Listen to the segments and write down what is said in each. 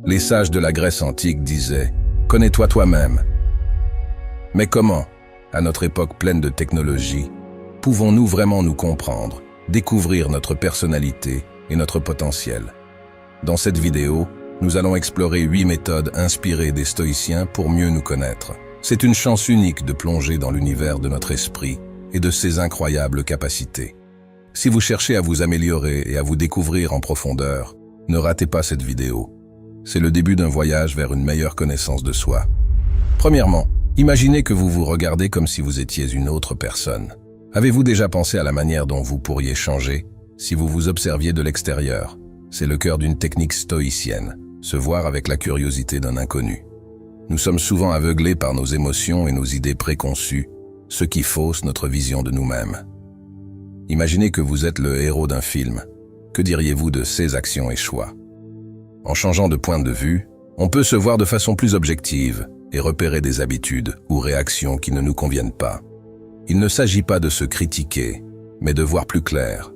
Les sages de la Grèce antique disaient « Connais-toi toi-même ». Mais comment, à notre époque pleine de technologie, pouvons-nous vraiment nous comprendre, découvrir notre personnalité et notre potentiel? Dans cette vidéo, nous allons explorer 8 méthodes inspirées des stoïciens pour mieux nous connaître. C'est une chance unique de plonger dans l'univers de notre esprit et de ses incroyables capacités. Si vous cherchez à vous améliorer et à vous découvrir en profondeur, ne ratez pas cette vidéo. C'est le début d'un voyage vers une meilleure connaissance de soi. Premièrement, imaginez que vous vous regardez comme si vous étiez une autre personne. Avez-vous déjà pensé à la manière dont vous pourriez changer si vous vous observiez de l'extérieur? C'est le cœur d'une technique stoïcienne, se voir avec la curiosité d'un inconnu. Nous sommes souvent aveuglés par nos émotions et nos idées préconçues, ce qui fausse notre vision de nous-mêmes. Imaginez que vous êtes le héros d'un film. Que diriez-vous de ses actions et choix? En changeant de point de vue, on peut se voir de façon plus objective et repérer des habitudes ou réactions qui ne nous conviennent pas. Il ne s'agit pas de se critiquer, mais de voir plus clair.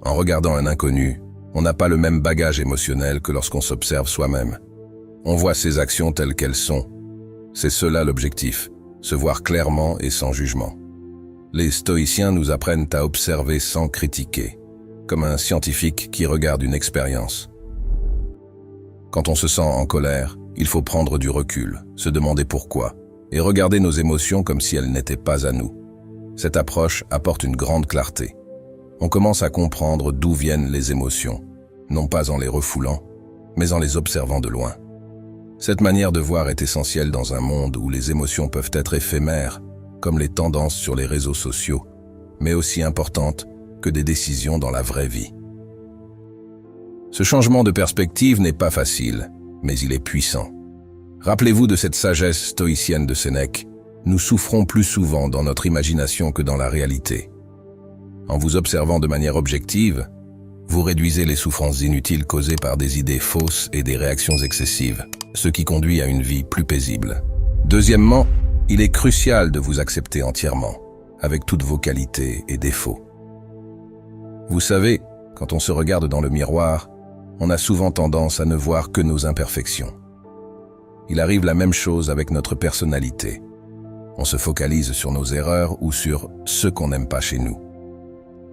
En regardant un inconnu, on n'a pas le même bagage émotionnel que lorsqu'on s'observe soi-même. On voit ses actions telles qu'elles sont. C'est cela l'objectif, se voir clairement et sans jugement. Les stoïciens nous apprennent à observer sans critiquer, comme un scientifique qui regarde une expérience. Quand on se sent en colère, il faut prendre du recul, se demander pourquoi, et regarder nos émotions comme si elles n'étaient pas à nous. Cette approche apporte une grande clarté. On commence à comprendre d'où viennent les émotions, non pas en les refoulant, mais en les observant de loin. Cette manière de voir est essentielle dans un monde où les émotions peuvent être éphémères, comme les tendances sur les réseaux sociaux, mais aussi importantes que des décisions dans la vraie vie. Ce changement de perspective n'est pas facile, mais il est puissant. Rappelez-vous de cette sagesse stoïcienne de Sénèque, nous souffrons plus souvent dans notre imagination que dans la réalité. En vous observant de manière objective, vous réduisez les souffrances inutiles causées par des idées fausses et des réactions excessives, ce qui conduit à une vie plus paisible. Deuxièmement, il est crucial de vous accepter entièrement, avec toutes vos qualités et défauts. Vous savez, quand on se regarde dans le miroir, on a souvent tendance à ne voir que nos imperfections. Il arrive la même chose avec notre personnalité. On se focalise sur nos erreurs ou sur ce qu'on n'aime pas chez nous.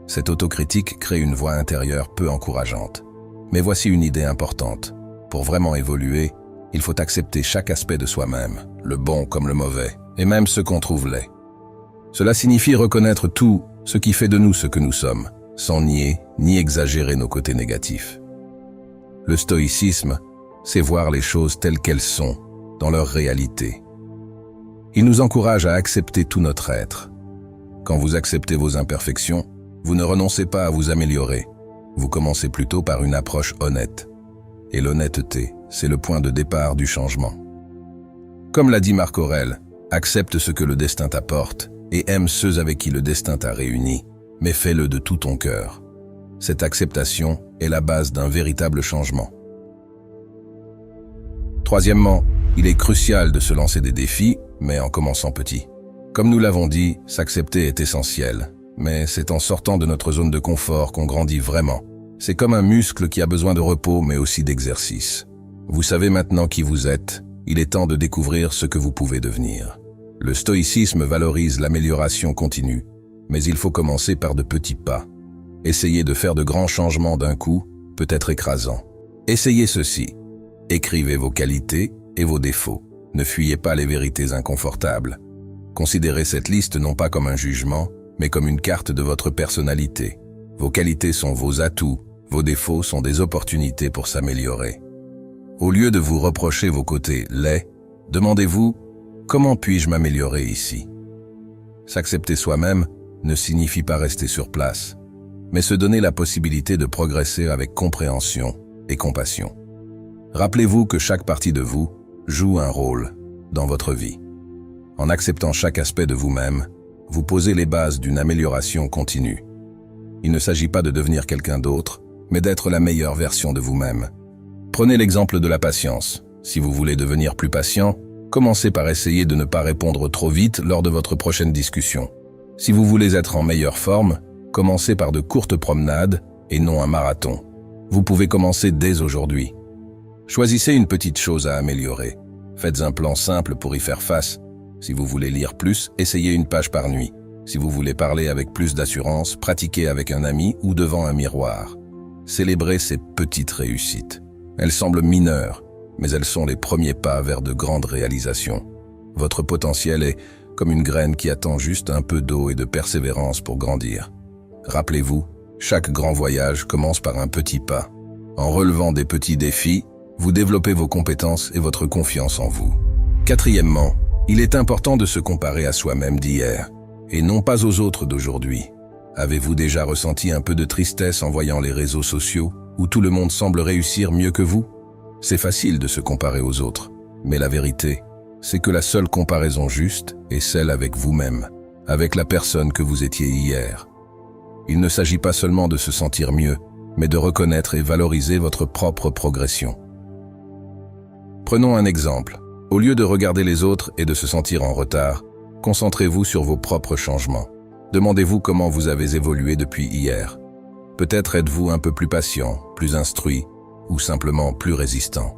Cette autocritique crée une voix intérieure peu encourageante. Mais voici une idée importante. Pour vraiment évoluer, il faut accepter chaque aspect de soi-même, le bon comme le mauvais, et même ce qu'on trouve laid. Cela signifie reconnaître tout ce qui fait de nous ce que nous sommes, sans nier ni exagérer nos côtés négatifs. Le stoïcisme, c'est voir les choses telles qu'elles sont, dans leur réalité. Il nous encourage à accepter tout notre être. Quand vous acceptez vos imperfections, vous ne renoncez pas à vous améliorer. Vous commencez plutôt par une approche honnête. Et l'honnêteté, c'est le point de départ du changement. Comme l'a dit Marc Aurèle, accepte ce que le destin t'apporte et aime ceux avec qui le destin t'a réuni, mais fais-le de tout ton cœur. Cette acceptation est la base d'un véritable changement. Troisièmement, il est crucial de se lancer des défis, mais en commençant petit. Comme nous l'avons dit, s'accepter est essentiel, mais c'est en sortant de notre zone de confort qu'on grandit vraiment. C'est comme un muscle qui a besoin de repos, mais aussi d'exercice. Vous savez maintenant qui vous êtes, il est temps de découvrir ce que vous pouvez devenir. Le stoïcisme valorise l'amélioration continue, mais il faut commencer par de petits pas. Essayer de faire de grands changements d'un coup peut être écrasant. Essayez ceci. Écrivez vos qualités et vos défauts. Ne fuyez pas les vérités inconfortables. Considérez cette liste non pas comme un jugement, mais comme une carte de votre personnalité. Vos qualités sont vos atouts, vos défauts sont des opportunités pour s'améliorer. Au lieu de vous reprocher vos côtés laids, demandez-vous « Comment puis-je m'améliorer ici ?» S'accepter soi-même ne signifie pas rester sur place, mais se donner la possibilité de progresser avec compréhension et compassion. Rappelez-vous que chaque partie de vous joue un rôle dans votre vie. En acceptant chaque aspect de vous-même, vous posez les bases d'une amélioration continue. Il ne s'agit pas de devenir quelqu'un d'autre, mais d'être la meilleure version de vous-même. Prenez l'exemple de la patience. Si vous voulez devenir plus patient, commencez par essayer de ne pas répondre trop vite lors de votre prochaine discussion. Si vous voulez être en meilleure forme, commencez par de courtes promenades et non un marathon. Vous pouvez commencer dès aujourd'hui. Choisissez une petite chose à améliorer. Faites un plan simple pour y faire face. Si vous voulez lire plus, essayez une page par nuit. Si vous voulez parler avec plus d'assurance, pratiquez avec un ami ou devant un miroir. Célébrez ces petites réussites. Elles semblent mineures, mais elles sont les premiers pas vers de grandes réalisations. Votre potentiel est comme une graine qui attend juste un peu d'eau et de persévérance pour grandir. Rappelez-vous, chaque grand voyage commence par un petit pas. En relevant des petits défis, vous développez vos compétences et votre confiance en vous. Quatrièmement, il est important de se comparer à soi-même d'hier, et non pas aux autres d'aujourd'hui. Avez-vous déjà ressenti un peu de tristesse en voyant les réseaux sociaux, où tout le monde semble réussir mieux que vous? C'est facile de se comparer aux autres, mais la vérité, c'est que la seule comparaison juste est celle avec vous-même, avec la personne que vous étiez hier. Il ne s'agit pas seulement de se sentir mieux, mais de reconnaître et valoriser votre propre progression. Prenons un exemple. Au lieu de regarder les autres et de se sentir en retard, concentrez-vous sur vos propres changements. Demandez-vous comment vous avez évolué depuis hier. Peut-être êtes-vous un peu plus patient, plus instruit, ou simplement plus résistant.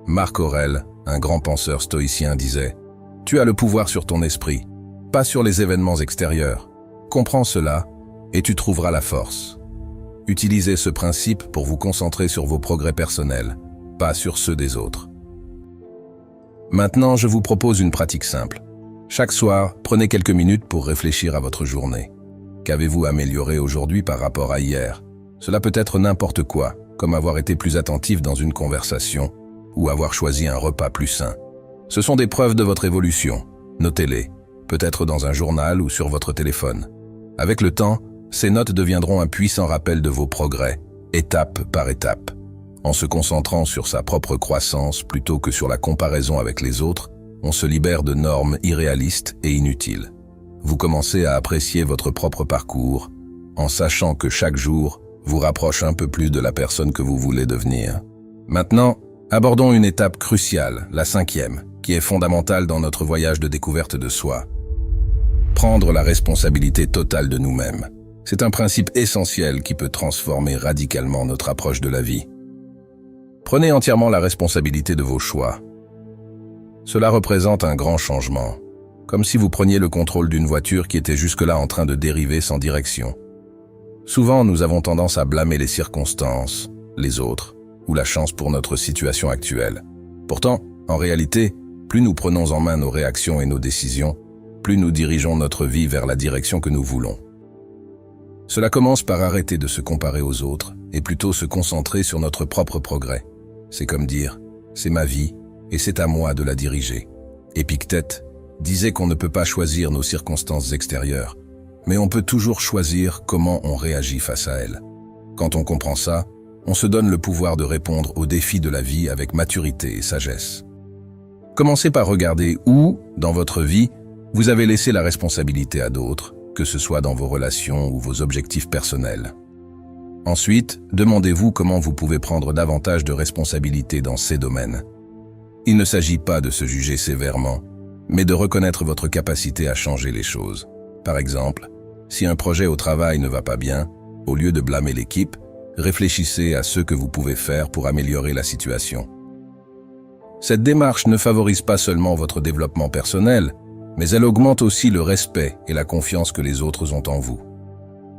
Marc Aurèle, un grand penseur stoïcien, disait « Tu as le pouvoir sur ton esprit, pas sur les événements extérieurs. Comprends cela et tu trouveras la force. » Utilisez ce principe pour vous concentrer sur vos progrès personnels, pas sur ceux des autres. Maintenant, je vous propose une pratique simple. Chaque soir, prenez quelques minutes pour réfléchir à votre journée. Qu'avez-vous amélioré aujourd'hui par rapport à hier? Cela peut être n'importe quoi, comme avoir été plus attentif dans une conversation ou avoir choisi un repas plus sain. Ce sont des preuves de votre évolution. Notez-les, peut-être dans un journal ou sur votre téléphone. Avec le temps, ces notes deviendront un puissant rappel de vos progrès, étape par étape. En se concentrant sur sa propre croissance plutôt que sur la comparaison avec les autres, on se libère de normes irréalistes et inutiles. Vous commencez à apprécier votre propre parcours, en sachant que chaque jour vous rapproche un peu plus de la personne que vous voulez devenir. Maintenant, abordons une étape cruciale, la 5e, qui est fondamentale dans notre voyage de découverte de soi. Prendre la responsabilité totale de nous-mêmes. C'est un principe essentiel qui peut transformer radicalement notre approche de la vie. Prenez entièrement la responsabilité de vos choix. Cela représente un grand changement, comme si vous preniez le contrôle d'une voiture qui était jusque-là en train de dériver sans direction. Souvent, nous avons tendance à blâmer les circonstances, les autres, ou la chance pour notre situation actuelle. Pourtant, en réalité, plus nous prenons en main nos réactions et nos décisions, plus nous dirigeons notre vie vers la direction que nous voulons. Cela commence par arrêter de se comparer aux autres et plutôt se concentrer sur notre propre progrès. C'est comme dire « c'est ma vie et c'est à moi de la diriger ». Épictète disait qu'on ne peut pas choisir nos circonstances extérieures, mais on peut toujours choisir comment on réagit face à elles. Quand on comprend ça, on se donne le pouvoir de répondre aux défis de la vie avec maturité et sagesse. Commencez par regarder où, dans votre vie, vous avez laissé la responsabilité à d'autres, que ce soit dans vos relations ou vos objectifs personnels. Ensuite, demandez-vous comment vous pouvez prendre davantage de responsabilité dans ces domaines. Il ne s'agit pas de se juger sévèrement, mais de reconnaître votre capacité à changer les choses. Par exemple, si un projet au travail ne va pas bien, au lieu de blâmer l'équipe, réfléchissez à ce que vous pouvez faire pour améliorer la situation. Cette démarche ne favorise pas seulement votre développement personnel, mais elle augmente aussi le respect et la confiance que les autres ont en vous.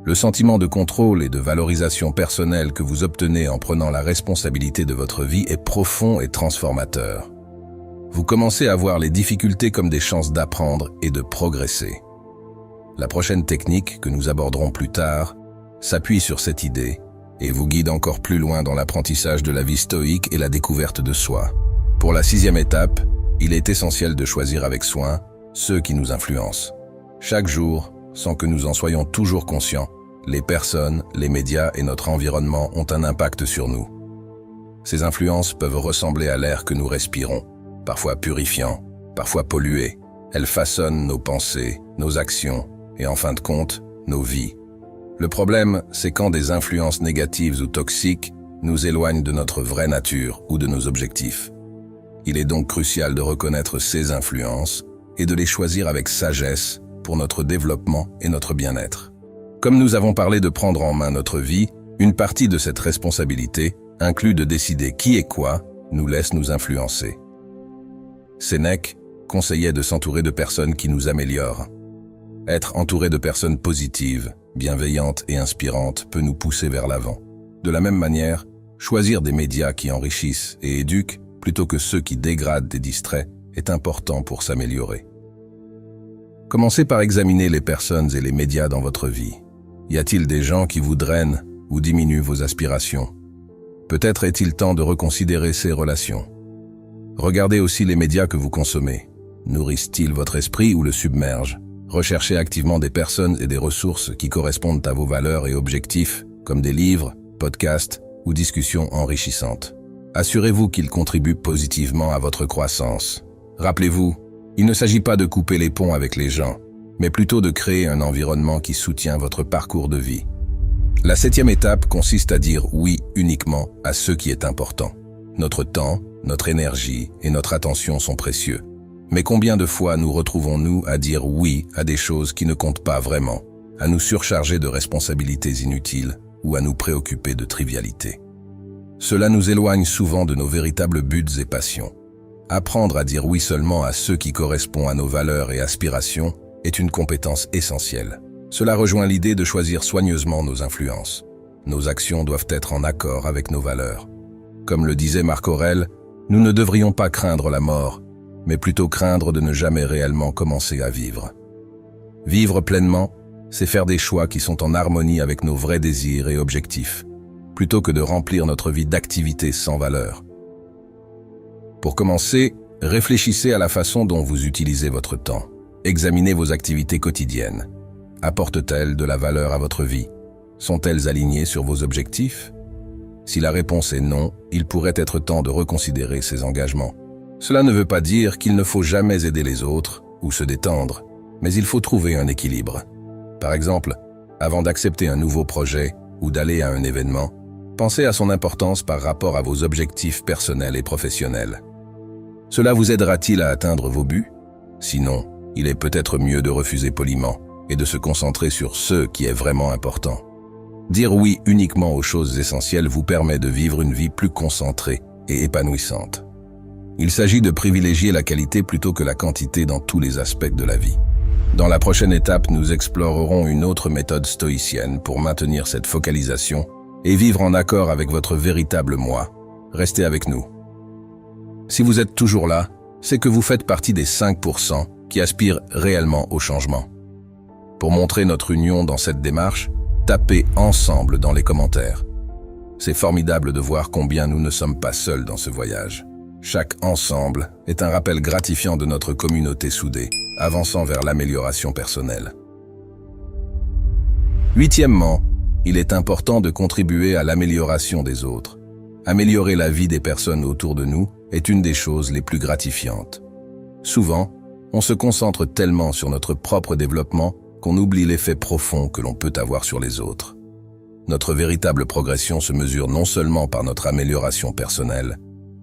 Le sentiment de contrôle et de valorisation personnelle que vous obtenez en prenant la responsabilité de votre vie est profond et transformateur. Vous commencez à voir les difficultés comme des chances d'apprendre et de progresser. La prochaine technique, que nous aborderons plus tard, s'appuie sur cette idée et vous guide encore plus loin dans l'apprentissage de la vie stoïque et la découverte de soi. Pour la 6e étape, il est essentiel de choisir avec soin ceux qui nous influencent. Chaque jour, sans que nous en soyons toujours conscients, les personnes, les médias et notre environnement ont un impact sur nous. Ces influences peuvent ressembler à l'air que nous respirons, parfois purifiant, parfois pollué. Elles façonnent nos pensées, nos actions et en fin de compte, nos vies. Le problème, c'est quand des influences négatives ou toxiques nous éloignent de notre vraie nature ou de nos objectifs. Il est donc crucial de reconnaître ces influences et de les choisir avec sagesse pour notre développement et notre bien-être. Comme nous avons parlé de prendre en main notre vie, une partie de cette responsabilité inclut de décider qui est quoi nous laisse nous influencer. Sénèque conseillait de s'entourer de personnes qui nous améliorent. Être entouré de personnes positives, bienveillantes et inspirantes peut nous pousser vers l'avant. De la même manière, choisir des médias qui enrichissent et éduquent plutôt que ceux qui dégradent et distraient est important pour s'améliorer. Commencez par examiner les personnes et les médias dans votre vie. Y a-t-il des gens qui vous drainent ou diminuent vos aspirations? Peut-être est-il temps de reconsidérer ces relations. Regardez aussi les médias que vous consommez. Nourrissent-ils votre esprit ou le submergent? Recherchez activement des personnes et des ressources qui correspondent à vos valeurs et objectifs, comme des livres, podcasts ou discussions enrichissantes. Assurez-vous qu'ils contribuent positivement à votre croissance. Rappelez-vous, il ne s'agit pas de couper les ponts avec les gens, mais plutôt de créer un environnement qui soutient votre parcours de vie. La 7e étape consiste à dire oui uniquement à ce qui est important. Notre temps, notre énergie et notre attention sont précieux. Mais combien de fois nous retrouvons-nous à dire oui à des choses qui ne comptent pas vraiment, à nous surcharger de responsabilités inutiles ou à nous préoccuper de trivialités? Cela nous éloigne souvent de nos véritables buts et passions. Apprendre à dire oui seulement à ceux qui correspondent à nos valeurs et aspirations est une compétence essentielle. Cela rejoint l'idée de choisir soigneusement nos influences. Nos actions doivent être en accord avec nos valeurs. Comme le disait Marc Aurèle, nous ne devrions pas craindre la mort, mais plutôt craindre de ne jamais réellement commencer à vivre. Vivre pleinement, c'est faire des choix qui sont en harmonie avec nos vrais désirs et objectifs, plutôt que de remplir notre vie d'activités sans valeur. Pour commencer, réfléchissez à la façon dont vous utilisez votre temps. Examinez vos activités quotidiennes. Apportent-elles de la valeur à votre vie? Sont-elles alignées sur vos objectifs? Si la réponse est non, il pourrait être temps de reconsidérer ces engagements. Cela ne veut pas dire qu'il ne faut jamais aider les autres ou se détendre, mais il faut trouver un équilibre. Par exemple, avant d'accepter un nouveau projet ou d'aller à un événement, pensez à son importance par rapport à vos objectifs personnels et professionnels. Cela vous aidera-t-il à atteindre vos buts? Sinon, il est peut-être mieux de refuser poliment et de se concentrer sur ce qui est vraiment important. Dire oui uniquement aux choses essentielles vous permet de vivre une vie plus concentrée et épanouissante. Il s'agit de privilégier la qualité plutôt que la quantité dans tous les aspects de la vie. Dans la prochaine étape, nous explorerons une autre méthode stoïcienne pour maintenir cette focalisation et vivre en accord avec votre véritable moi. Restez avec nous. Si vous êtes toujours là, c'est que vous faites partie des 5% qui aspirent réellement au changement. Pour montrer notre union dans cette démarche, tapez « Ensemble » dans les commentaires. C'est formidable de voir combien nous ne sommes pas seuls dans ce voyage. Chaque « ensemble » est un rappel gratifiant de notre communauté soudée, avançant vers l'amélioration personnelle. 8e, il est important de contribuer à l'amélioration des autres. Améliorer la vie des personnes autour de nous est une des choses les plus gratifiantes. Souvent, on se concentre tellement sur notre propre développement qu'on oublie l'effet profond que l'on peut avoir sur les autres. Notre véritable progression se mesure non seulement par notre amélioration personnelle,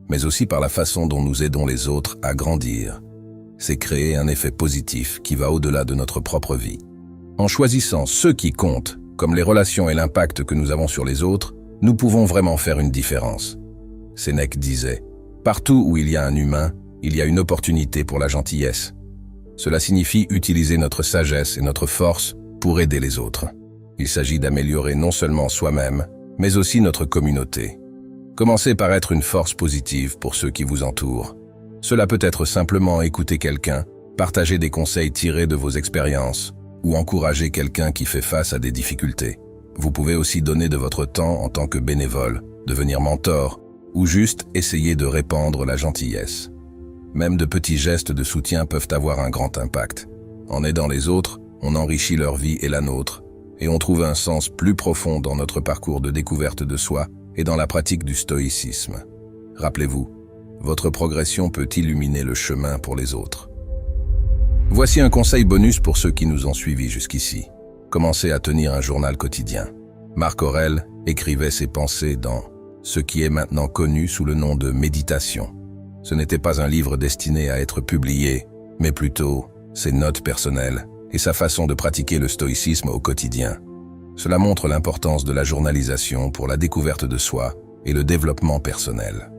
mais aussi par la façon dont nous aidons les autres à grandir. C'est créer un effet positif qui va au-delà de notre propre vie. En choisissant ce qui compte, comme les relations et l'impact que nous avons sur les autres, nous pouvons vraiment faire une différence. Sénèque disait « Partout où il y a un humain, il y a une opportunité pour la gentillesse ». Cela signifie utiliser notre sagesse et notre force pour aider les autres. Il s'agit d'améliorer non seulement soi-même, mais aussi notre communauté. Commencez par être une force positive pour ceux qui vous entourent. Cela peut être simplement écouter quelqu'un, partager des conseils tirés de vos expériences, ou encourager quelqu'un qui fait face à des difficultés. Vous pouvez aussi donner de votre temps en tant que bénévole, devenir mentor, ou juste essayer de répandre la gentillesse. Même de petits gestes de soutien peuvent avoir un grand impact. En aidant les autres, on enrichit leur vie et la nôtre, et on trouve un sens plus profond dans notre parcours de découverte de soi et dans la pratique du stoïcisme. Rappelez-vous, votre progression peut illuminer le chemin pour les autres. Voici un conseil bonus pour ceux qui nous ont suivis jusqu'ici. Commencez à tenir un journal quotidien. Marc Aurèle écrivait ses pensées dans ce qui est maintenant connu sous le nom de méditation. Ce n'était pas un livre destiné à être publié, mais plutôt ses notes personnelles et sa façon de pratiquer le stoïcisme au quotidien. Cela montre l'importance de la journalisation pour la découverte de soi et le développement personnel.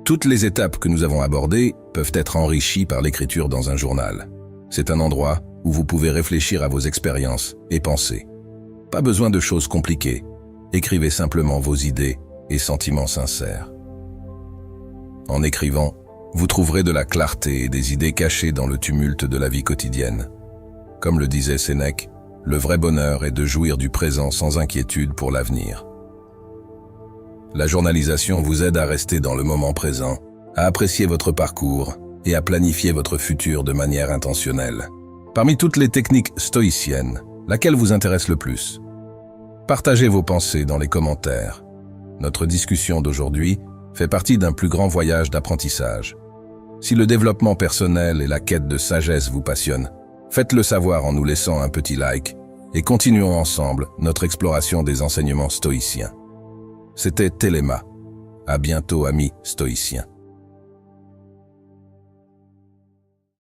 Toutes les étapes que nous avons abordées peuvent être enrichies par l'écriture dans un journal. C'est un endroit où vous pouvez réfléchir à vos expériences et pensées. Pas besoin de choses compliquées. Écrivez simplement vos idées et sentiments sincères. En écrivant, vous trouverez de la clarté et des idées cachées dans le tumulte de la vie quotidienne. Comme le disait Sénèque, le vrai bonheur est de jouir du présent sans inquiétude pour l'avenir. La journalisation vous aide à rester dans le moment présent, à apprécier votre parcours et à planifier votre futur de manière intentionnelle. Parmi toutes les techniques stoïciennes, laquelle vous intéresse le plus? Partagez vos pensées dans les commentaires. Notre discussion d'aujourd'hui fait partie d'un plus grand voyage d'apprentissage. Si le développement personnel et la quête de sagesse vous passionnent, faites-le savoir en nous laissant un petit like et continuons ensemble notre exploration des enseignements stoïciens. C'était Téléma. À bientôt, amis stoïciens.